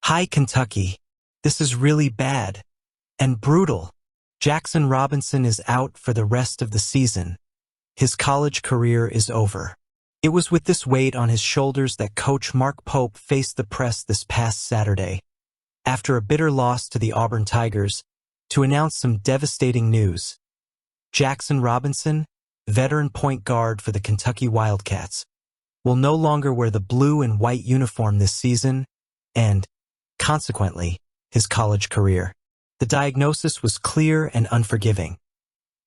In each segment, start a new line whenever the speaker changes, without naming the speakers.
Hi, Kentucky. This is really bad and brutal. Jaxson Robinson is out for the rest of the season. His college career is over. It was with this weight on his shoulders that coach Mark Pope faced the press this past Saturday, after a bitter loss to the Auburn Tigers, to announce some devastating news. Jaxson Robinson, veteran point guard for the Kentucky Wildcats, will no longer wear the blue and white uniform this season and, consequently, his college career. The diagnosis was clear and unforgiving.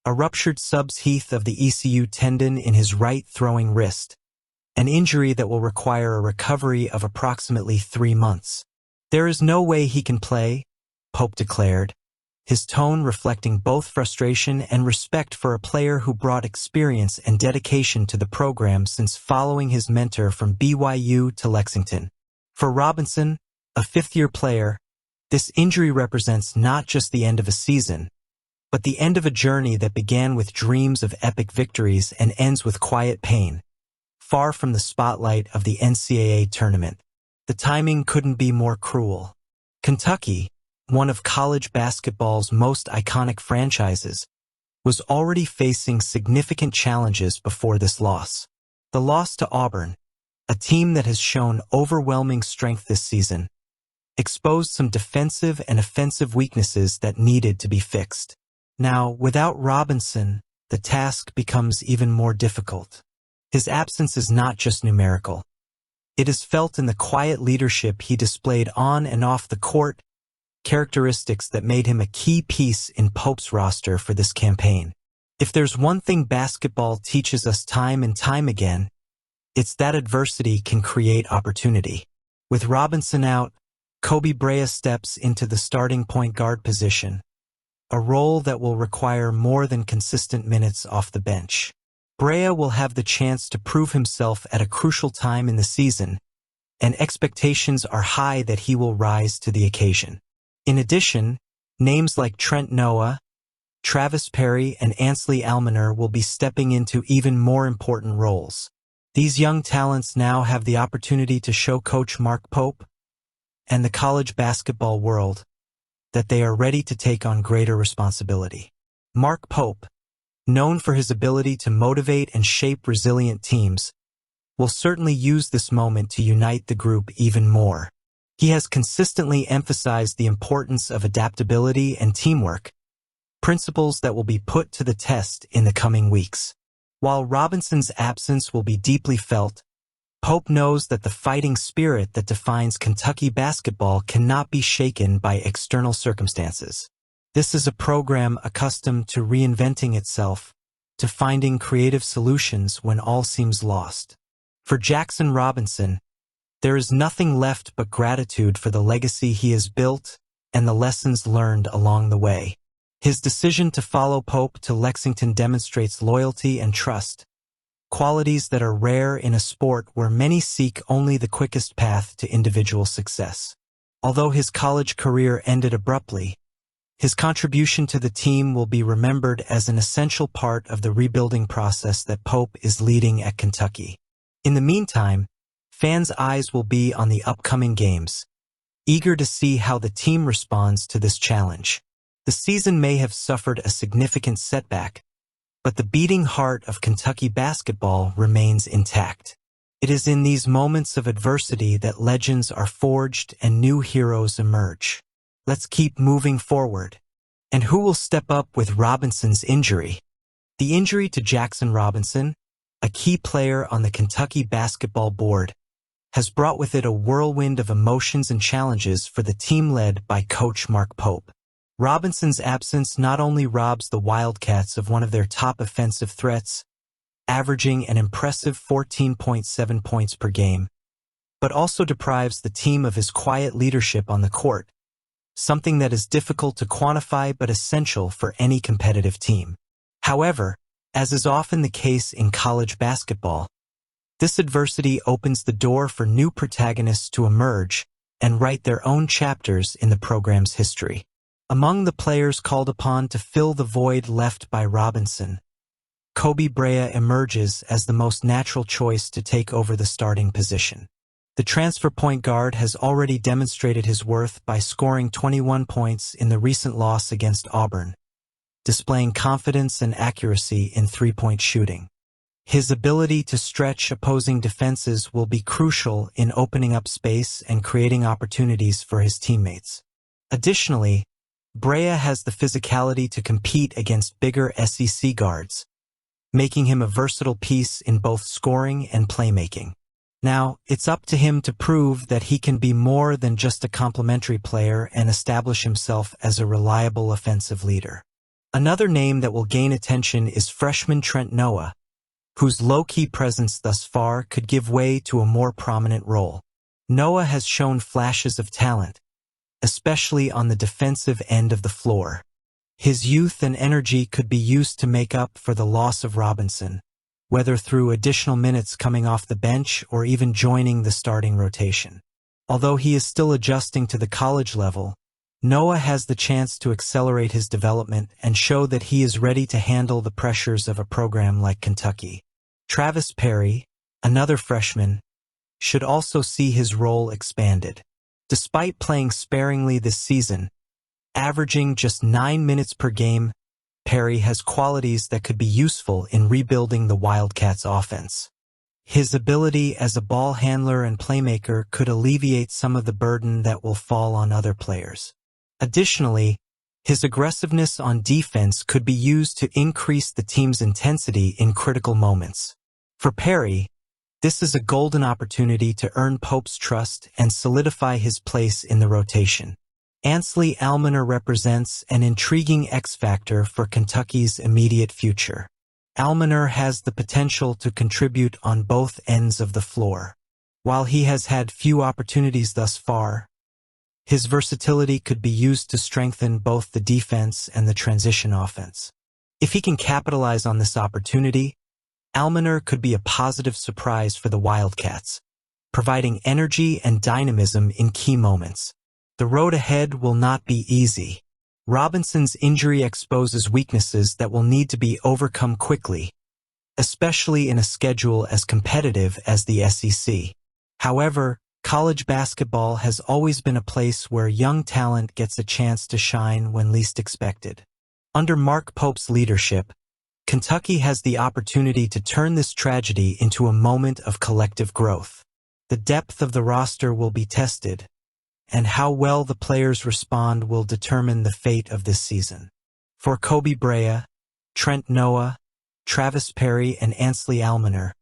A ruptured subsheath of the ECU tendon in his right throwing wrist, an injury that will require a recovery of approximately 3 months. There is no way he can play, Pope declared, his tone reflecting both frustration and respect for a player who brought experience and dedication to the program since following his mentor from BYU to Lexington. For Robinson, a fifth-year player, this injury represents not just the end of a season, but the end of a journey that began with dreams of epic victories and ends with quiet pain. Far from the spotlight of the NCAA tournament, the timing couldn't be more cruel. Kentucky, one of college basketball's most iconic franchises, was already facing significant challenges before this loss. The loss to Auburn, a team that has shown overwhelming strength this season, exposed some defensive and offensive weaknesses that needed to be fixed. Now, without Robinson, the task becomes even more difficult. His absence is not just numerical. It is felt in the quiet leadership he displayed on and off the court, characteristics that made him a key piece in Pope's roster for this campaign. If there's one thing basketball teaches us time and time again, it's that adversity can create opportunity. With Robinson out, Kobe Brea steps into the starting point guard position, a role that will require more than consistent minutes off the bench. Brea will have the chance to prove himself at a crucial time in the season, and expectations are high that he will rise to the occasion. In addition, names like Trent Noah, Travis Perry, and Ansley Almoner will be stepping into even more important roles. These young talents now have the opportunity to show Coach Mark Pope and the college basketball world that they are ready to take on greater responsibility. Mark Pope, known for his ability to motivate and shape resilient teams, will certainly use this moment to unite the group even more. He has consistently emphasized the importance of adaptability and teamwork, principles that will be put to the test in the coming weeks. While Robinson's absence will be deeply felt, Pope knows that the fighting spirit that defines Kentucky basketball cannot be shaken by external circumstances. This is a program accustomed to reinventing itself, to finding creative solutions when all seems lost. For Jaxson Robinson, there is nothing left but gratitude for the legacy he has built and the lessons learned along the way. His decision to follow Pope to Lexington demonstrates loyalty and trust, qualities that are rare in a sport where many seek only the quickest path to individual success. Although his college career ended abruptly, his contribution to the team will be remembered as an essential part of the rebuilding process that Pope is leading at Kentucky. In the meantime, fans' eyes will be on the upcoming games, eager to see how the team responds to this challenge. The season may have suffered a significant setback, but the beating heart of Kentucky basketball remains intact. It is in these moments of adversity that legends are forged and new heroes emerge. Let's keep moving forward. And who will step up with Robinson's injury? The injury to Jaxson Robinson, a key player on the Kentucky basketball board, has brought with it a whirlwind of emotions and challenges for the team led by Coach Mark Pope. Robinson's absence not only robs the Wildcats of one of their top offensive threats, averaging an impressive 14.7 points per game, but also deprives the team of his quiet leadership on the court, something that is difficult to quantify but essential for any competitive team. However, as is often the case in college basketball, this adversity opens the door for new protagonists to emerge and write their own chapters in the program's history. Among the players called upon to fill the void left by Robinson, Kobe Brea emerges as the most natural choice to take over the starting position. The transfer point guard has already demonstrated his worth by scoring 21 points in the recent loss against Auburn, displaying confidence and accuracy in three-point shooting. His ability to stretch opposing defenses will be crucial in opening up space and creating opportunities for his teammates. Additionally, Brea has the physicality to compete against bigger SEC guards, making him a versatile piece in both scoring and playmaking. Now, it's up to him to prove that he can be more than just a complementary player and establish himself as a reliable offensive leader. Another name that will gain attention is freshman Trent Noah, whose low-key presence thus far could give way to a more prominent role. Noah has shown flashes of talent, especially on the defensive end of the floor. His youth and energy could be used to make up for the loss of Robinson, whether through additional minutes coming off the bench or even joining the starting rotation. Although he is still adjusting to the college level, Noah has the chance to accelerate his development and show that he is ready to handle the pressures of a program like Kentucky. Travis Perry, another freshman, should also see his role expanded. Despite playing sparingly this season, averaging just 9 minutes per game, Perry has qualities that could be useful in rebuilding the Wildcats' offense. His ability as a ball handler and playmaker could alleviate some of the burden that will fall on other players. Additionally, his aggressiveness on defense could be used to increase the team's intensity in critical moments. For Perry, this is a golden opportunity to earn Pope's trust and solidify his place in the rotation. Ansley Almoner represents an intriguing X-factor for Kentucky's immediate future. Almoner has the potential to contribute on both ends of the floor. While he has had few opportunities thus far, his versatility could be used to strengthen both the defense and the transition offense. If he can capitalize on this opportunity, Almoner could be a positive surprise for the Wildcats, providing energy and dynamism in key moments. The road ahead will not be easy. Robinson's injury exposes weaknesses that will need to be overcome quickly, especially in a schedule as competitive as the SEC. However, college basketball has always been a place where young talent gets a chance to shine when least expected. Under Mark Pope's leadership, Kentucky has the opportunity to turn this tragedy into a moment of collective growth. The depth of the roster will be tested, and how well the players respond will determine the fate of this season. For Kobe Brea, Trent Noah, Travis Perry, and Ansley Almoner,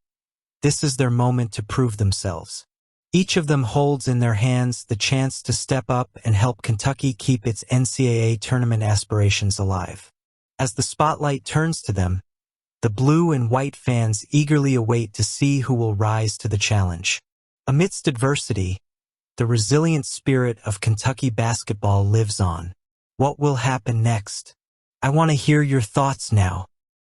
this is their moment to prove themselves. Each of them holds in their hands the chance to step up and help Kentucky keep its NCAA tournament aspirations alive. As the spotlight turns to them, the blue and white fans eagerly await to see who will rise to the challenge. Amidst adversity, the resilient spirit of Kentucky basketball lives on. What will happen next? I want to hear your thoughts now.